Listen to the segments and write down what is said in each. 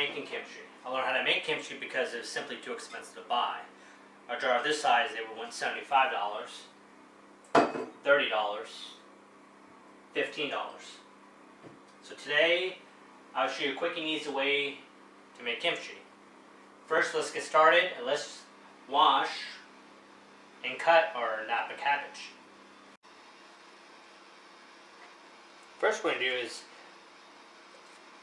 making kimchi. I learned how to make kimchi because it was simply too expensive to buy. A jar of this size, they were $75, $30, $15. So today, I'll show you a quick and easy way to make kimchi. First, let's get started and let's wash and cut our Napa cabbage. First what we're going to do is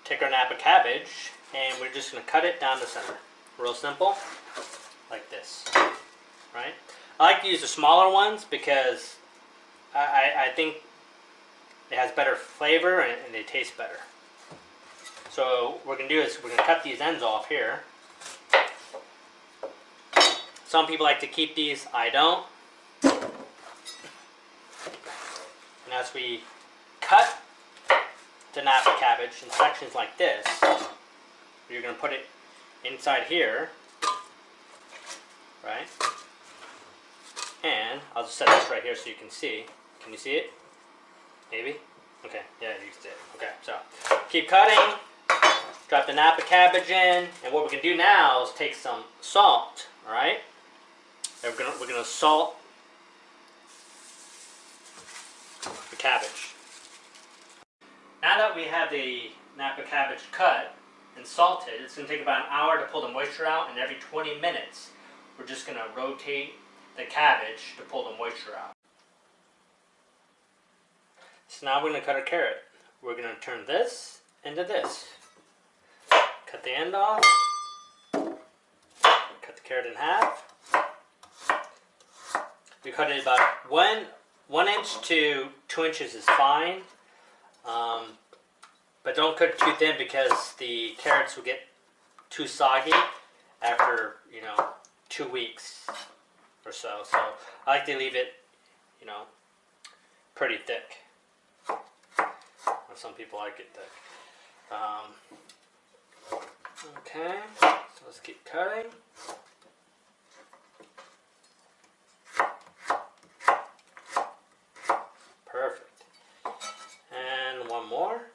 take our Napa cabbage and we're just going to cut it down the center. Real simple, like this, right? I like to use the smaller ones because I think it has better flavor and they taste better. So what we're going to do is we're going to cut these ends off here. Some people like to keep these, I don't. And as we cut the Napa cabbage in sections like this, you're going to put it inside here, right? And I'll just set this right here so you can see. Can you see it? Maybe? Okay, yeah, you can see it. Okay, so keep cutting, drop the Napa cabbage in, and what we're going to do now is take some salt, alright? And we're gonna salt the cabbage. Now that we have the Napa cabbage cut and salted, it's going to take about an hour to pull the moisture out, and every 20 minutes we're just going to rotate the cabbage to pull the moisture out. So now we're going to cut our carrot. We're going to turn this into this. Cut the end off. Cut the carrot in half. We cut it about 1 inch to 2 inches is fine. But don't cut it too thin because the carrots will get too soggy after, 2 weeks or so. So I like to leave it, pretty thick. Some people like it thick. Okay, so let's keep cutting. Perfect. And one more.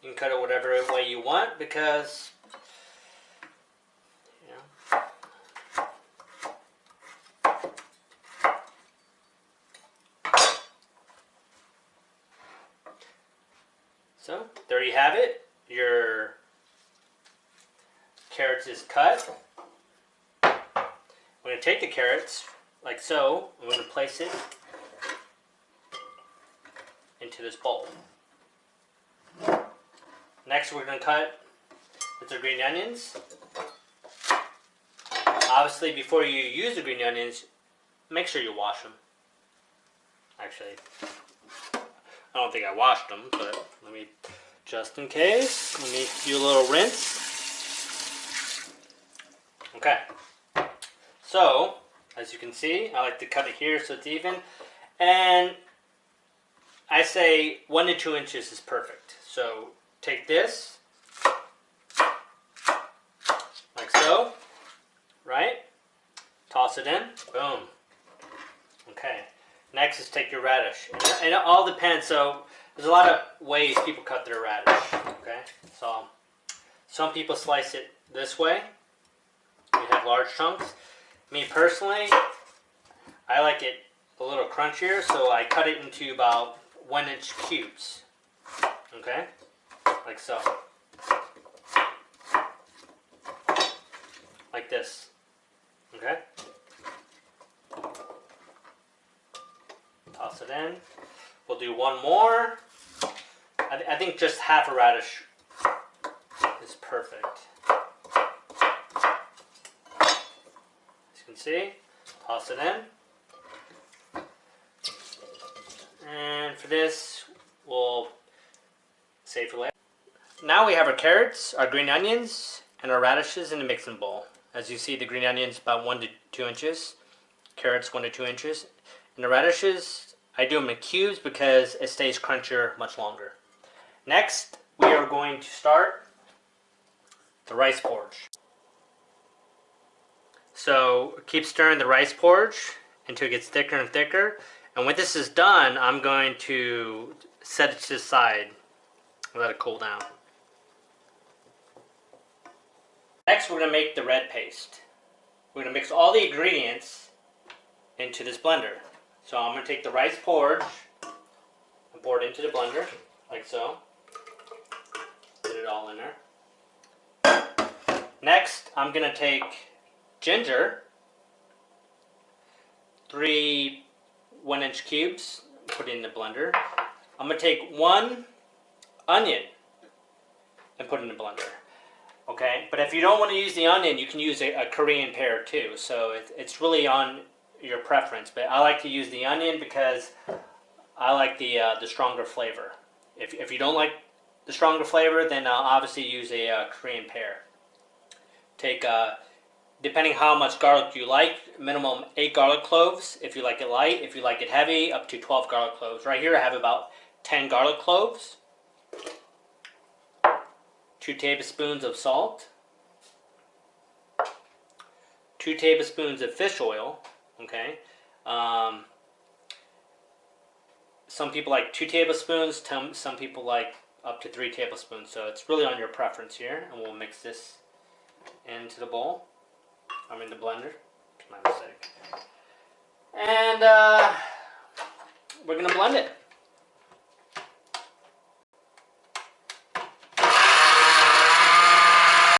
You can cut it whatever way you want because, So, there you have it. Your carrots is cut. We're going to take the carrots, like so, and we're going to place it into this bowl. Next we're going to cut the green onions. Obviously before you use the green onions, make sure you wash them. Actually, I don't think I washed them, but let me, just in case, let me do a little rinse. Okay, so as you can see, I like to cut it here so it's even, and I say 1 to 2 inches is perfect. So take this, like so, right? Toss it in, boom. Okay, next is take your radish. And it all depends, so there's a lot of ways people cut their radish, okay? So some people slice it this way. You have large chunks. Me personally, I like it a little crunchier, so I cut it into about 1 inch cubes, okay? Like so. Like this, okay? Toss it in. We'll do one more. I think just half a radish is perfect. As you can see, toss it in. And for this, we'll save for later. Now we have our carrots, our green onions, and our radishes in a mixing bowl. As you see, the green onions about 1 to 2 inches, carrots 1 to 2 inches, and the radishes, I do them in cubes because it stays crunchier much longer. Next, we are going to start the rice porridge. So keep stirring the rice porridge until it gets thicker and thicker. And when this is done, I'm going to set it to the side and let it cool down. Next, we're going to make the red paste. We're going to mix all the ingredients into this blender. So I'm going to take the rice porridge and pour it into the blender, like so. Put it all in there. Next, I'm going to take ginger, 3 1-inch cubes, put it in the blender. I'm going to take 1 onion and put it in the blender. Okay, but if you don't want to use the onion, you can use a Korean pear too. So it's really on your preference. But I like to use the onion because I like the stronger flavor. If you don't like the stronger flavor, then obviously use a Korean pear. Take, depending how much garlic you like, minimum 8 garlic cloves. If you like it light, if you like it heavy, up to 12 garlic cloves. Right here I have about 10 garlic cloves. 2 tablespoons of salt, 2 tablespoons of fish oil, okay? Some people like 2 tablespoons, some people like up to 3 tablespoons, so it's really on your preference here, and we'll mix this into the bowl, the blender, it's my mistake. And we're gonna blend it.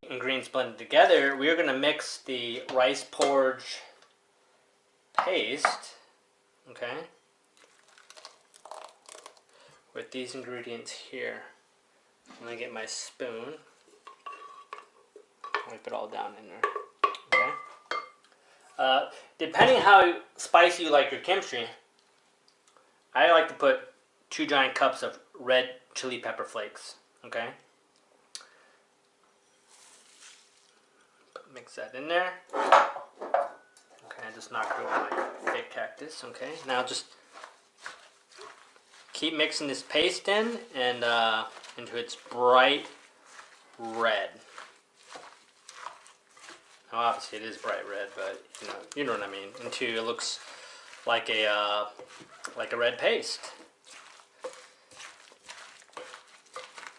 Ingredients blended together, we are going to mix the rice porridge paste, okay, with these ingredients here. I'm going to get my spoon, wipe it all down in there, okay. Depending how spicy you like your kimchi, I like to put 2 giant cups of red chili pepper flakes, okay. Mix that in there. Okay, I just knocked over my fake cactus. Okay, now just keep mixing this paste in and into its bright red. Now, obviously, it is bright red, but you know what I mean. Until it looks like a red paste.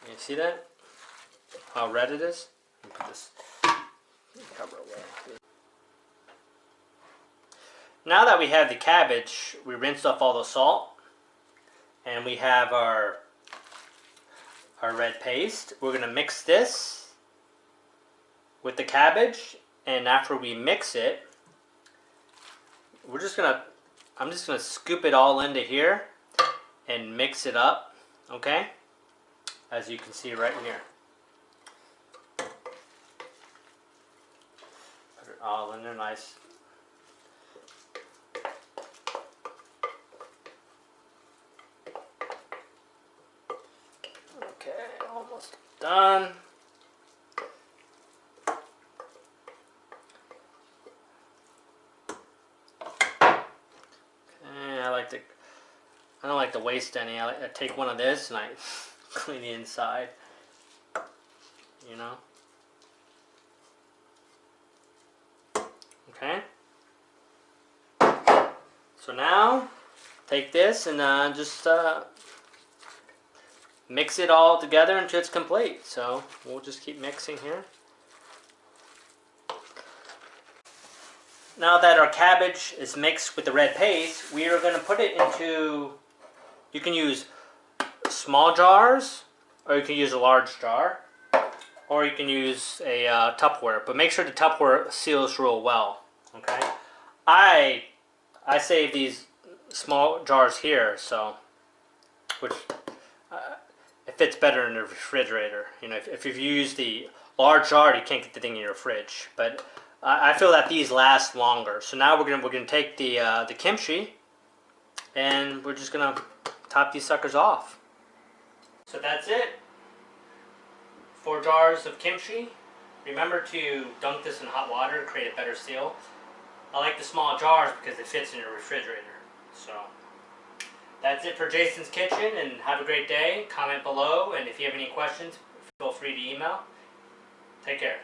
You see that? How red it is? Let me put this. Cover away. Now that we have the cabbage, we rinsed off all the salt, and we have our red paste. We're gonna mix this with the cabbage, and after we mix it, I'm just gonna scoop it all into here and mix it up, okay? As you can see right here. All in there nice. Okay, almost done. Okay, I don't like to waste any. I take one of this and I clean the inside. You know. Okay, so now take this and just mix it all together until it's complete. So we'll just keep mixing here. Now that our cabbage is mixed with the red paste, we are going to put it into, you can use small jars or you can use a large jar. Or you can use a Tupperware, but make sure the Tupperware seals real well. Okay, I save these small jars here, so which it fits better in the refrigerator. You know, if you use the large jar, you can't get the thing in your fridge. But I feel that these last longer. So now we're gonna take the kimchi, and we're just gonna top these suckers off. So that's it. 4 jars of kimchi. Remember to dunk this in hot water to create a better seal. I like the small jars because it fits in your refrigerator. So that's it for Jason's Kitchen, and have a great day. Comment below, and if you have any questions, feel free to email. Take care.